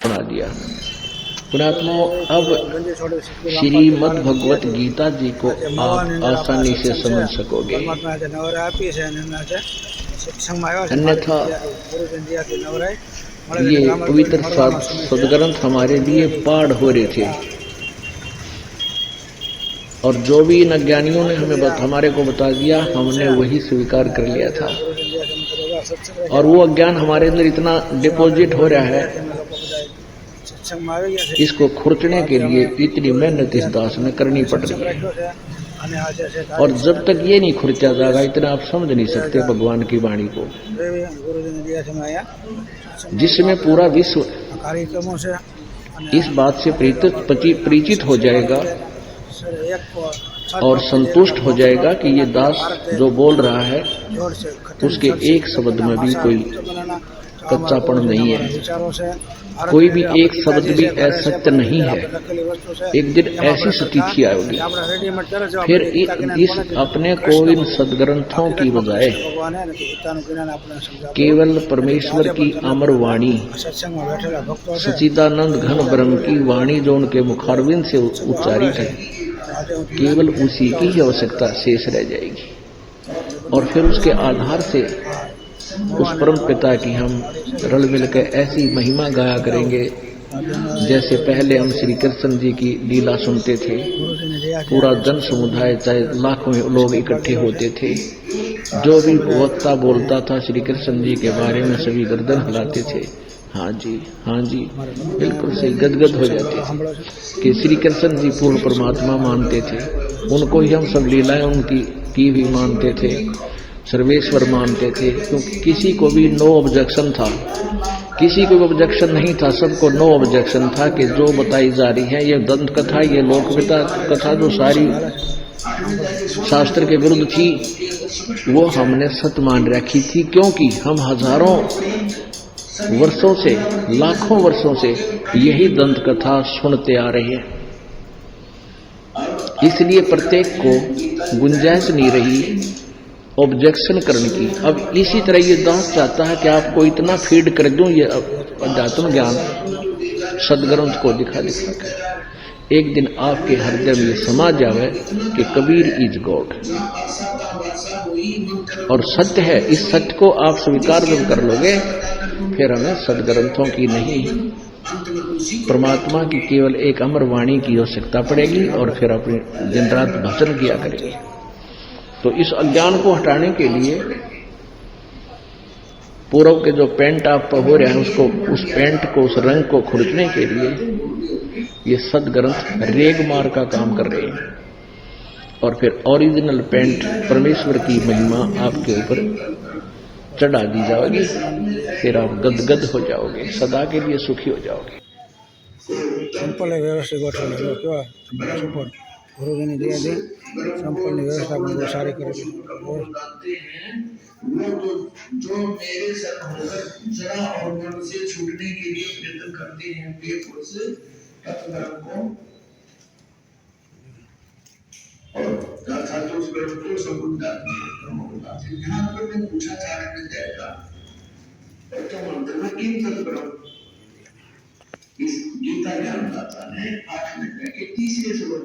बना दिया। पुणात्मा, अब श्रीमद् भगवत गीता जी को आप आसानी से समझ सकोगे। अन्यथा ये पवित्र सदग्रंथ हमारे लिए पाठ हो रहे थे, और जो भी इन अज्ञानियों ने हमारे को बता दिया, हमने वही स्वीकार कर लिया था। और वो अज्ञान हमारे अंदर इतना डिपॉजिट हो रहा है, इसको खुरचने के लिए इतनी मेहनत इस दास में करनी पड़ रही है। और जब तक ये नहीं खुरचा जाएगा, इतना आप समझ नहीं सकते भगवान की वाणी को, जिसमें पूरा विश्व इस बात से परिचित हो जाएगा और संतुष्ट हो जाएगा कि ये दास जो बोल रहा है उसके एक शब्द में भी कोई कच्चापन नहीं है, कोई भी एक शब्द भी असत्य नहीं है। एक दिन ऐसी स्थिति आएगी, फिर इस अपने को इन सदग्रंथों की बजाय केवल परमेश्वर की अमर वाणी, सच्चिदानंद घन ब्रह्म की वाणी जो उनके मुखारविंद से उच्चारित है, केवल उसी की ही आवश्यकता शेष रह जाएगी। और फिर उसके आधार से उस परम पिता की हम रल मिल के ऐसी महिमा गाया करेंगे, जैसे पहले हम श्री कृष्ण जी की लीला सुनते थे। पूरा जन समुदाय, चाहे लाखों लोग इकट्ठे होते थे, जो भी वक्ता बोलता था श्री कृष्ण जी के बारे में सभी गर्दन हिलाते थे, हाँ जी हाँ जी, बिल्कुल सही, गदगद हो जाते थे कि श्री कृष्ण जी पूर्ण परमात्मा मानते थे। उनको ही हम सब लीलाएं उनकी की भी मानते थे, सर्वेश्वर मानते थे, क्योंकि किसी को भी नो ऑब्जेक्शन था, किसी को ऑब्जेक्शन नहीं था, सबको नो ऑब्जेक्शन था कि जो बताई जा रही है ये दंत कथा, ये लोक कथा जो सारी शास्त्र के विरुद्ध थी, वो हमने सत्य मान रखी थी। क्योंकि हम हजारों वर्षों से, लाखों वर्षों से यही दंत कथा सुनते आ रहे हैं, इसलिए प्रत्येक को गुंजाइश नहीं रही ऑब्जेक्शन करने की। अब इसी तरह ये दास चाहता है कि आपको इतना फीड कर दूं ये अध्यात्म ज्ञान सदग्रंथ को दिखा दिखा कर, एक दिन आपके हृदय में समा जावे कि कबीर इज गॉड, और सत्य है। इस सत्य को आप स्वीकार जब कर लोगे, फिर हमें सदग्रंथों की नहीं, परमात्मा की केवल एक अमर वाणी की आवश्यकता पड़ेगी, और फिर अपने दिन रात भजन किया करेंगे। तो इस अज्ञान को हटाने के लिए, पूर्व के जो पेंट आप हो रहे हैं उसको, उस पेंट को, उस रंग को खुरचने के लिए ये सदग्रंथ रेगमार का काम कर रहे हैं, और फिर ओरिजिनल पेंट परमेश्वर की महिमा आपके ऊपर चढ़ा दी जाएगी, फिर आप गदगद हो जाओगे, सदा के लिए सुखी हो जाओगे। व्यवस्थित गोठवले क्या गुरुजी दयाથી संपूर्ण व्यवस्था बहुत सारी करेगी। वो तो जो मेरे साथ होकर जरा और मन से छूटने के लिए प्रयत्न करते हैं, वे उस तत्वज्ञान को और गाथा तो उस ग्रंथ को संबंधित होगा। यहाँ पर मैं पूछा चाहे मिल जाएगा, तो मंत्र में किन तत्व इस गीता ज्ञान दाता ने 8 मिनट के तीसरे श्लोक